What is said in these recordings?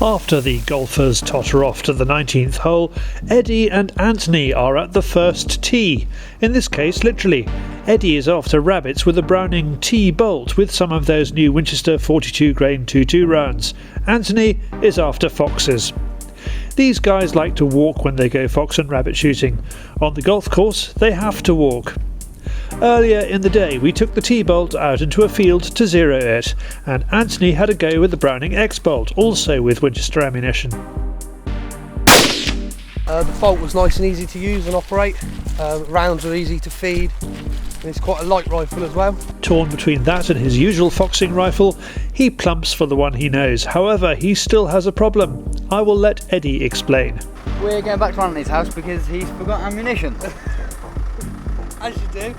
After the golfers totter off to the 19th hole, Eddie and Anthony are at the first tee. In this case, literally. Eddie is after rabbits with a Browning T-bolt with some of those new Winchester 42 grain 22 rounds. Anthony is after foxes. These guys like to walk when they go fox and rabbit shooting. On the golf course, they have to walk. Earlier in the day, we took the T-bolt out into a field to zero it, and Anthony had a go with the Browning X-bolt, also with Winchester ammunition. The bolt was nice and easy to use and operate. Rounds were easy to feed, and it's quite a light rifle as well. Torn between that and his usual foxing rifle, he plumps for the one he knows. However, he still has a problem. I will let Eddie explain. We're going back to Anthony's house because he's forgot ammunition. As you do.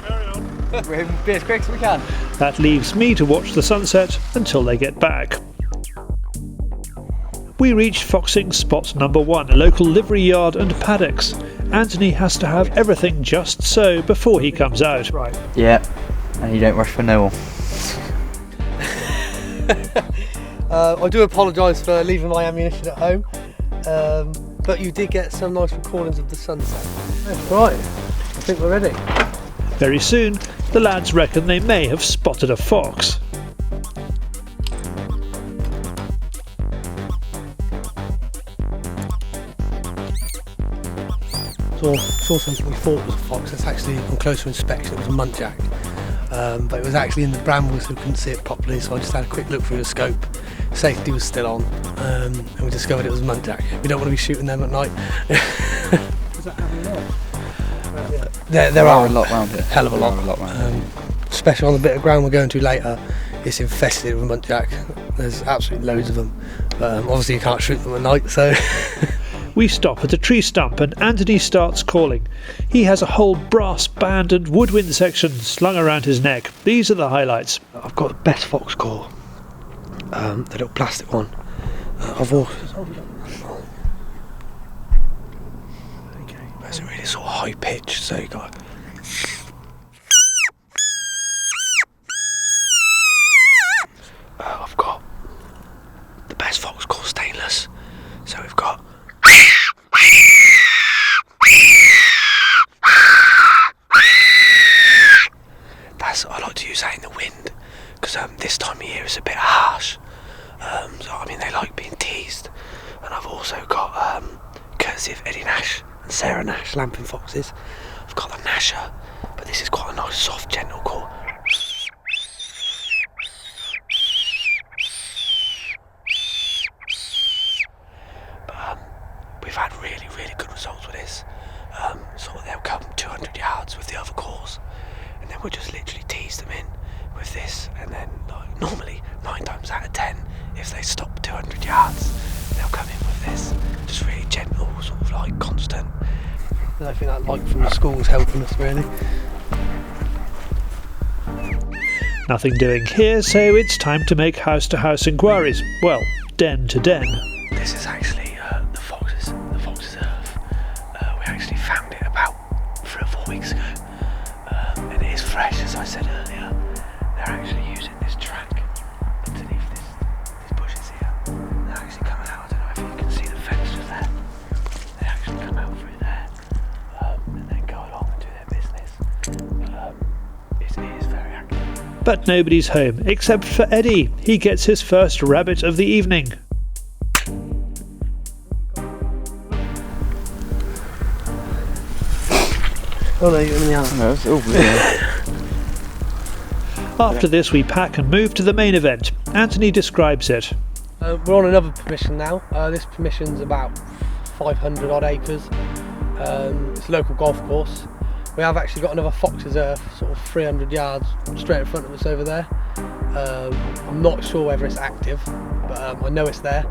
Carry on. We'll be as quick as we can. That leaves me to watch the sunset until they get back. We reach foxing spot number 1, a local livery yard and paddocks. Anthony has to have everything just so before he comes out. Right. Yeah, and you don't rush for no one. I do apologise for leaving my ammunition at home, but you did get some nice recordings of the sunset. Right, I think we're ready. Very soon, the lads reckon they may have spotted a fox. Saw something we thought was a fox. That's actually, on closer inspection, it was a muntjac. But it was actually in the brambles, so we couldn't see it properly, so I just had a quick look through the scope. Safety was still on, and we discovered it was a muntjac. We don't want to be shooting them at night. Is that having a lot? There are a lot round here. Hell of a lot. Especially on the bit of ground we're going to later, it's infested with muntjac. There's absolutely loads of them. Obviously you can't shoot them at night, so... We stop at a tree stump and Anthony starts calling. He has a whole brass band and woodwind section slung around his neck. These are the highlights. I've got the best fox call, the little plastic one. I've also... It's a really sort of high pitch, so you got... I've got the best fox call stainless, so we've got... I like to use that in the wind because this time of year is a bit harsh. So I mean, they like being teased. And I've also got, courtesy of Eddie Nash and Sarah Nash, Lamping Foxes, I've got the Nasher, but this is quite a nice, soft, gentle call. But we've had really, really good results with this. Sort of they'll come 200 yards with the other calls. And then we'll just literally tease them in with this, and then like, normally 9 times out of 10, if they stop 200 yards, they'll come in with this, just really gentle, sort of like constant. I think that light from the school is helping us really. Nothing doing here, so it's time to make house-to-house inquiries. Well, den to den. This is actually the fox's earth. We actually found it about 3 or 4 weeks ago. And it is fresh, as I said earlier. They're actually using this track underneath these bushes here. They're actually coming out. I don't know if you can see the fence just there. They actually come out through there and then go along and do their business. It is very active. But nobody's home, except for Eddie. He gets his first rabbit of the evening. Oh no, you're in the arm. No, it's all blue. After this, we pack and move to the main event. Anthony describes it. We're on another permission now. This permission's about 500 odd acres. It's a local golf course. We have actually got another fox's earth, sort of 300 yards straight in front of us over there. I'm not sure whether it's active, but I know it's there.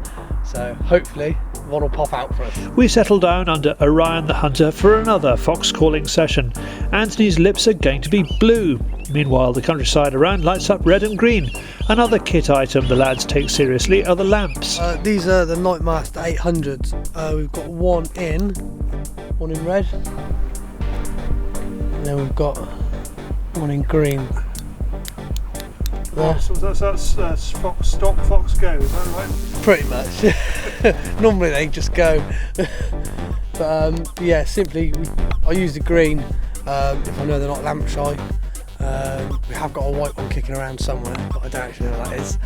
So hopefully one will pop out for us. We settle down under Orion the Hunter for another fox calling session. Anthony's lips are going to be blue. Meanwhile, the countryside around lights up red and green. Another kit item the lads take seriously are the lamps. These are the Nightmaster 800s. We've got one in red. And then we've got one in green. That's fox stop, fox go, is that right? Pretty much. Normally they just go. But yeah, simply I use the green if I know they're not lamp shy. We have got a white one kicking around somewhere, but I don't actually know what that is.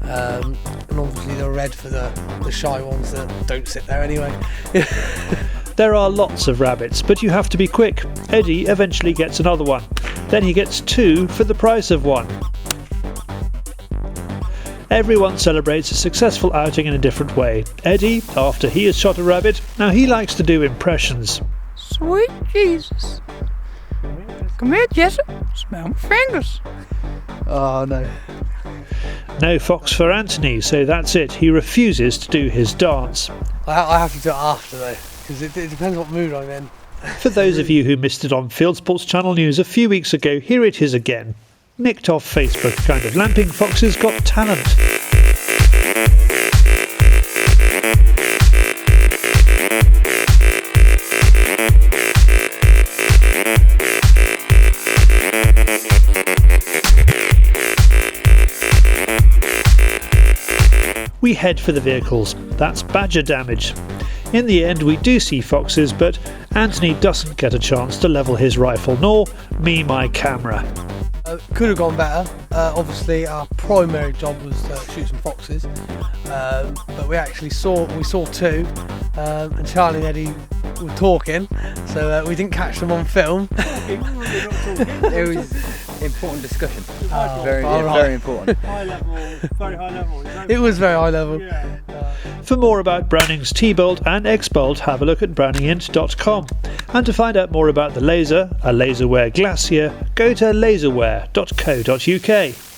And obviously the red for the shy ones that don't sit there anyway. There are lots of rabbits, but you have to be quick. Eddie eventually gets another one. Then he gets 2 for the price of 1. Everyone celebrates a successful outing in a different way. Eddie, after he has shot a rabbit, now he likes to do impressions. Sweet Jesus. Come here, Jesse. Smell my fingers. Oh no. No fox for Anthony, so that's it. He refuses to do his dance. I have to do it after though, because it depends what mood I'm in. For those of you who missed it on Fieldsports Channel News a few weeks ago, here it is again. Nicked off Facebook, kind of lamping foxes got talent. We head for the vehicles. That's badger damage. In the end we do see foxes, but Anthony doesn't get a chance to level his rifle, nor me my camera. Could have gone better. Obviously our primary job was to shoot some foxes, but we actually saw 2, and Charlie and Eddie were talking, so we didn't catch them on film. It was important discussion. Very important. High level, very high level. It was very high level. Yeah. For more about Browning's T-Bolt and X-Bolt, have a look at browningint.com. And to find out more about the laser, a Laserware Glacier, go to laserware.co.uk.